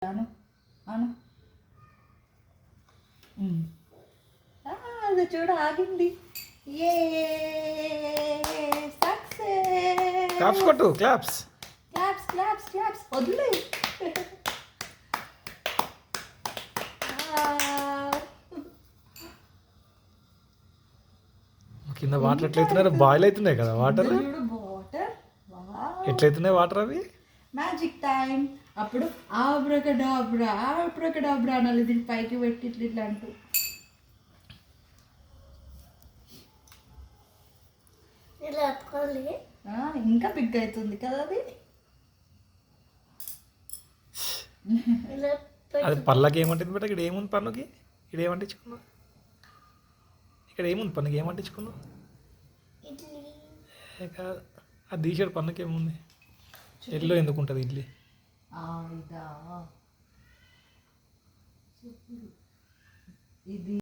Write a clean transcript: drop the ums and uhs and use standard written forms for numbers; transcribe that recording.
అను అను. అది చూడ ఆగింది. ఏ సక్సెస్. క్లాప్స్ కొట్టు, క్లాప్స్. Claps claps claps. వదిలే. కింద వాటర్ ఎట్లయితున్నారు? బాయిల్ అవుతున్నాయి కదా వాటర్. చూడు వాటర్. ఎట్లయితున్నాయి వాటర్ అవి? Magic time. అప్పుడు ఆబ్రకడాబ్రా ఆబ్రకడాబ్రా అనాలి. దీన్ని పైకి పెట్టి ఇట్లా ఇట్లా అంటూ. ఇంకా బిగ్ అవుతుంది కదా అది. అది పళ్ళకి ఏమంటుంది బట్ ఇక్కడ ఏముంది? పన్నుకి ఇక్కడ ఏమంటించుకున్నావు? ఇక్కడ ఏముంది? పన్నుకి ఏమంటించుకున్నావు? కాదు, అది తీసాడు. పన్నుకి ఏముంది? ఎల్లో ఎందుకు ఉంటుంది ఇడ్లీ? ఇదా ఇది